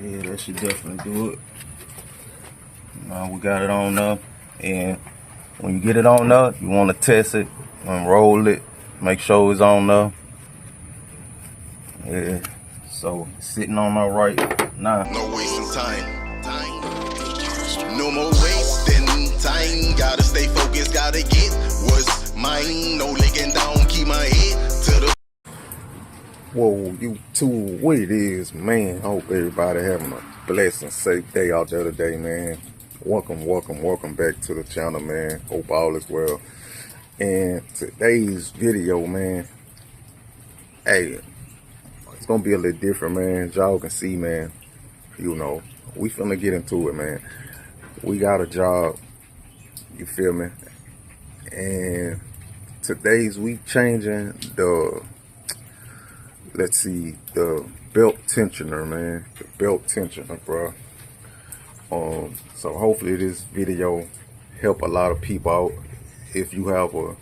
Yeah, that should definitely do it. We got it on there, and when you get it on there, you want to test it and roll it, make sure it's on there. Yeah, so it's sitting on there right now. No wasting time. No more wasting time. Gotta stay focused, gotta get what's mine. No licking down, keep my head to the. Whoa, YouTube, what it is, man. I hope everybody having a blessed and safe day out there today, man. Welcome back to the channel, man. Hope all is well. And today's video, man, hey, it's gonna be a little different, man. As y'all can see, man, you know, we finna get into it, man. We got a job, you feel me? And today's we changing the, let's see, the belt tensioner, man. The belt tensioner, bro. So hopefully this video help a lot of people out. If you have a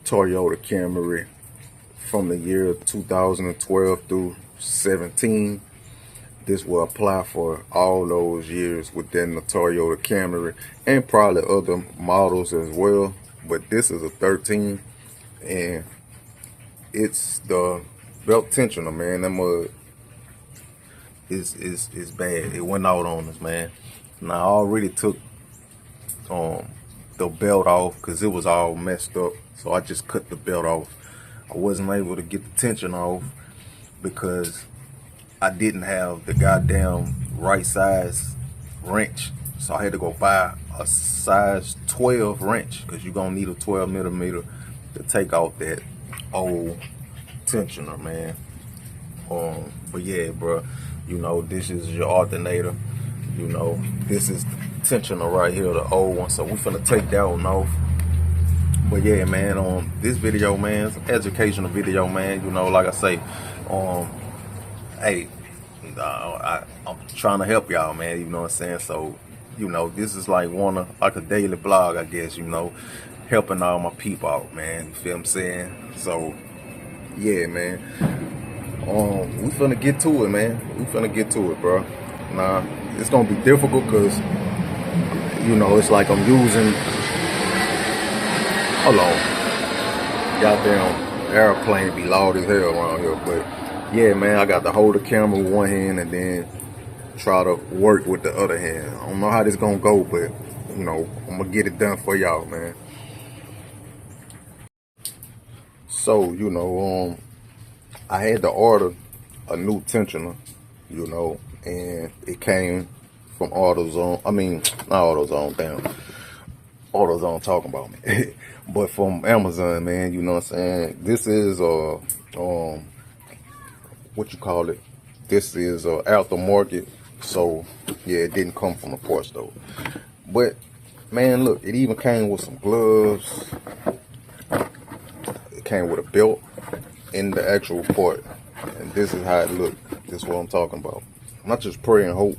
Toyota Camry from the year 2012 through 17, this will apply for all those years within the Toyota Camry and probably other models as well. But this is a 13, and it's the belt tensioner, man. That mud is bad. It went out on us, man. Now I already took the belt off because it was all messed up, so I just cut the belt off. I wasn't able to get the tension off because I didn't have the goddamn right size wrench, so I had to go buy a size 12 wrench because you're gonna need a 12 millimeter to take out that old tensioner, man. But yeah, bro, you know, this is your alternator. You know, this is the tensioner right here, the old one. So we finna take that one off. But yeah, man, on this video, man, it's an educational video, man. You know, like I say, hey, I'm trying to help y'all, man. You know what I'm saying? So, you know, this is like like a daily blog, I guess. You know, helping all my people out, man. You feel what I'm saying? So, yeah, man. We finna get to it, man. We finna get to it, bro. Nah, it's gonna be difficult because, you know, it's like I'm using, hold on, goddamn airplane be loud as hell around here. But yeah, man, I got to hold the camera with one hand and then try to work with the other hand. I don't know how this gonna go, but you know, I'm gonna get it done for y'all, man. So, you know, I had to order a new tensioner, you know, and it came from AutoZone. I mean, not AutoZone, damn. AutoZone talking about me. But from Amazon, man, you know what I'm saying? This is, what you call it? This is aftermarket. So, yeah, it didn't come from the port store. But, man, look, it even came with some gloves. It came with a belt in the actual port, and this is how it looked. This is what I'm talking about. I'm not just pray and hope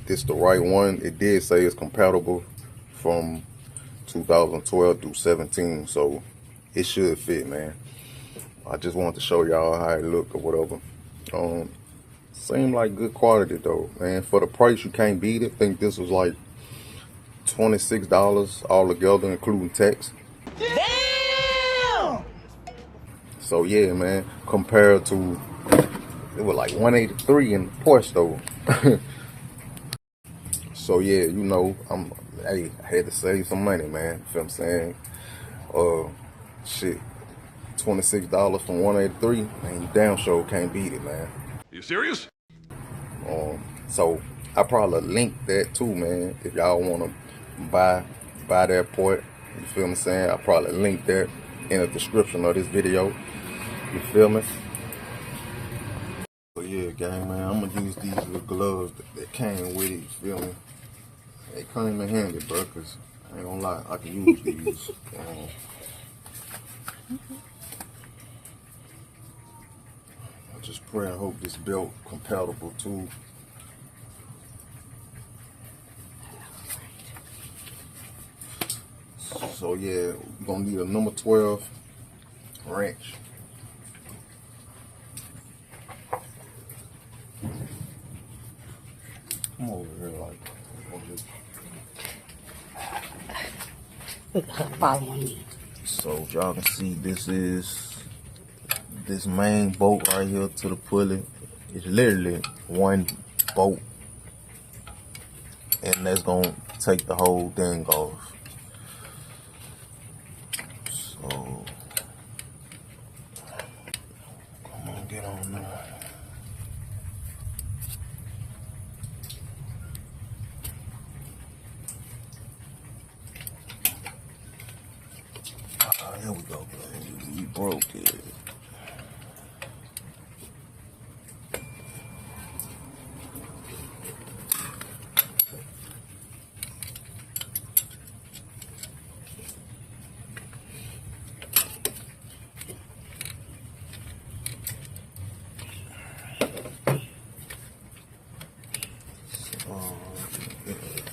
this the right one. It did say it's compatible from 2012 through 17, so it should fit, man. I just wanted to show y'all how it looked or whatever. Seemed like good quality though, man. For the price, you can't beat it. I think this was like $26 all together, including tax. Damn! So yeah, man, compared to, it was like $183 in the port store. So yeah, you know, hey, I had to save some money, man. You feel what I'm saying? Shit, $26 from $183, man, you damn sure can't beat it, man. You serious? So I probably link that too, man. If y'all wanna buy that port, you feel what I'm saying? I probably link that in the description of this video. You feel me? But yeah, gang, man, I'm gonna use these little gloves that came with it. You feel me? They come in handy, bro, cause I ain't gonna lie, I can use these. I just pray and hope this belt compatible too. So yeah, we're gonna need a number 12 wrench. Come over here, like, Look at her following me. so y'all can see this is this main bolt right here to the pulley. It's literally one bolt, and that's gonna take the whole thing off. So come on, get on there. Here we go, baby. We broke it.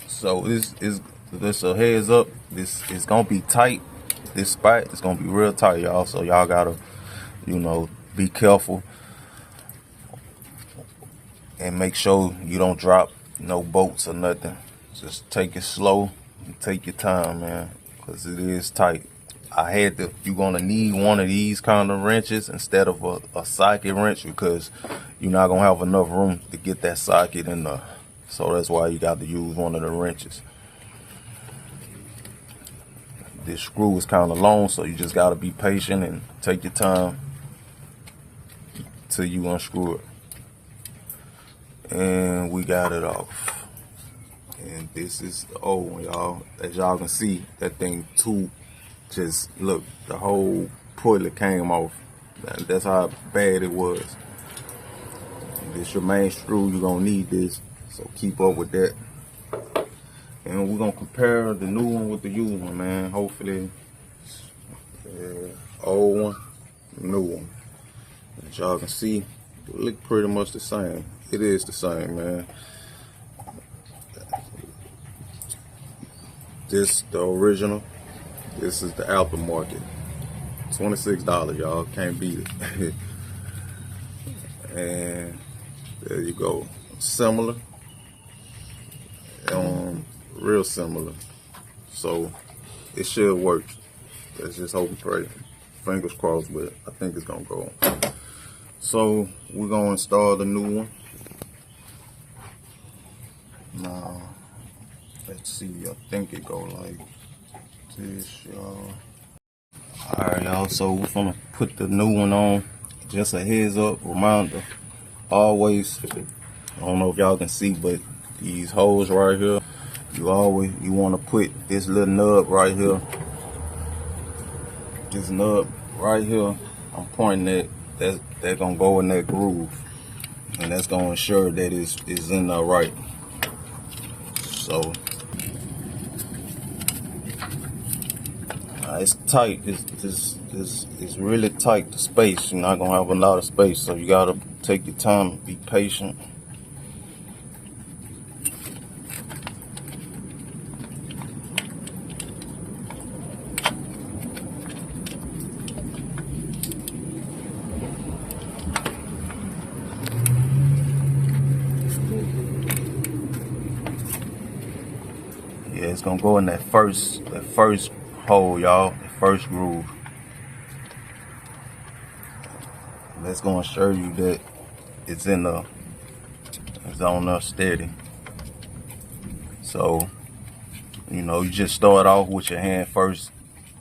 So this a heads up. This is gonna be tight. This spot is gonna be real tight, y'all. So y'all gotta, be careful and make sure you don't drop no bolts or nothing. Just take it slow and take your time, man, because it is tight. You're gonna need one of these kind of wrenches instead of a socket wrench, because you're not gonna have enough room to get that socket in there. So that's why you got to use one of the wrenches. This screw is kind of long, so you just got to be patient and take your time till you unscrew it. And we got it off. And this is the old one, y'all. As y'all can see, that thing just look, the whole pulley came off. That's how bad it was. This your main screw. You're gonna need this, so keep up with that. And we're gonna compare the new one with the used one, man. Hopefully, old one, new one. As y'all can see, it look pretty much the same. It is the same, man. This the original. This is the aftermarket. $26, y'all. Can't beat it. And there you go. Similar. Real similar. So it should work. Let's just hope and pray. Fingers crossed, but I think it's gonna go. So we're gonna install the new one. Now let's see. I think it go like this, y'all. Alright, y'all, so we're gonna put the new one on. Just a heads up reminder, always, I don't know if y'all can see, but these holes right here, you want to put this little nub right here. This nub right here, I'm pointing at, that's gonna go in that groove, and that's gonna ensure that it's in there right. So it's tight. It's really tight, the space. You're not gonna have a lot of space, so you gotta take your time, be patient. Yeah, it's gonna go in that first hole, y'all, the first groove. That's gonna show you that it's on there steady. So, you just start off with your hand first,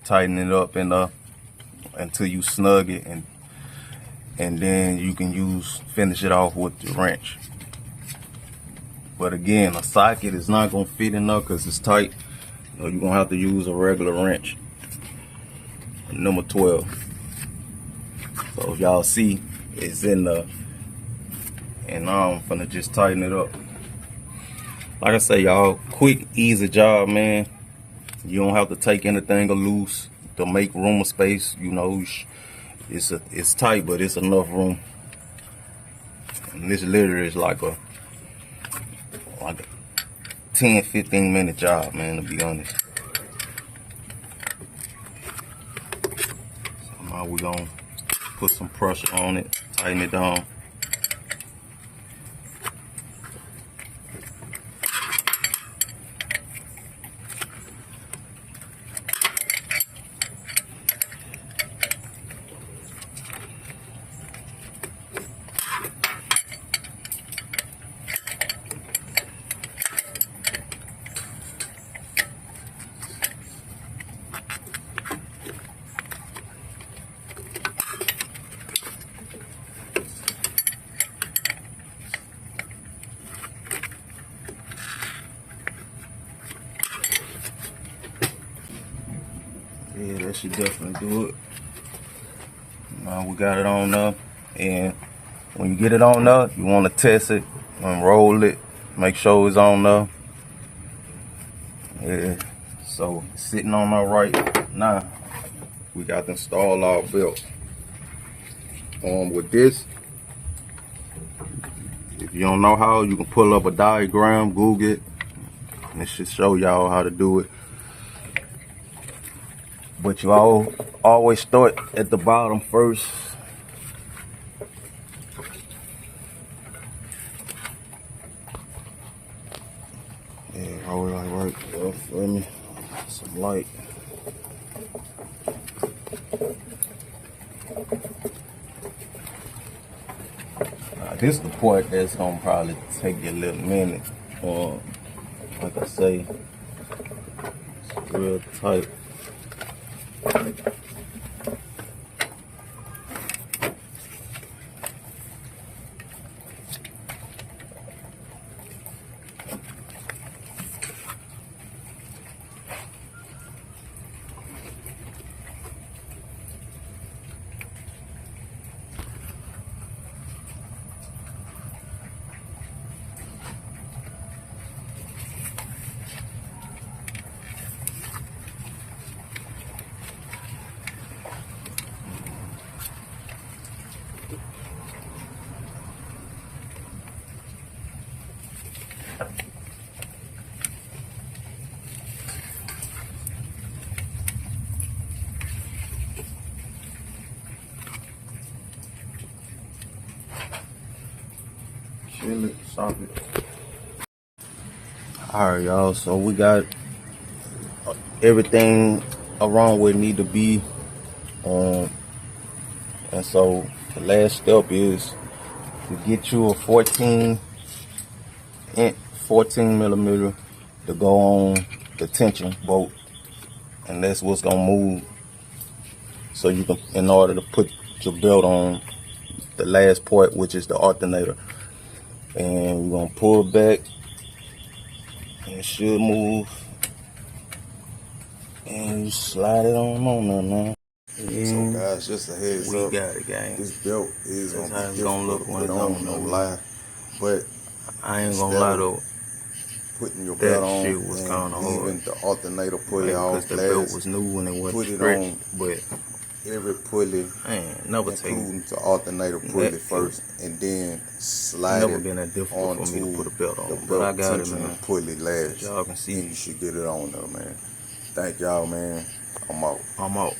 tighten it up until you snug it, and then you can finish it off with the wrench. But again, a socket is not gonna fit in there because it's tight. You're gonna have to use a regular wrench, number 12. So if y'all see, it's in there, and now I'm finna just tighten it up. Like I say, y'all, quick, easy job, man. You don't have to take anything loose to make room or space. It's tight, but it's enough room. And this literally is like a 10-15 minute job, man, to be honest. So now we're gonna put some pressure on it, tighten it down. That should definitely do it. Now we got it on there, and when you get it on there, you want to test it, unroll it, make sure it's on there. Yeah, so sitting on there right now. We got to install our belt. With this, if you don't know how, you can pull up a diagram, Google it, and it should show y'all how to do it. But you always start at the bottom first. Yeah, roll it like right there for me. Some light. Now, this is the part that's gonna probably take you a little minute. Like I say, it's real tight. Chill it, stop it. Alright, y'all, so we got everything around where it need to be. And so the last step is to get you a 14 millimeter to go on the tension bolt, and that's what's gonna move. So you can, in order to put your belt on the last part, which is the alternator, and we're gonna pull back, and it should move, and you slide it on there, man. So guys, just a heads We up, got it, gang. this belt is That's how gonna it's be gonna look difficult when to it's put on on, no there. lie. But I ain't gonna lie though, putting your that belt on shit was kinda and hard. leaving the alternator pulley off because the belt last, was new and it put wasn't it stretched, on but every pulley, I ain't never taken. including the alternator pulley That- first, and then slide Never it been that difficult for me to onto put a belt on, the but I belt got it, tension man. and pulley last. Y'all can see. And you should get it on there, man. Thank y'all, man. I'm out. I'm out.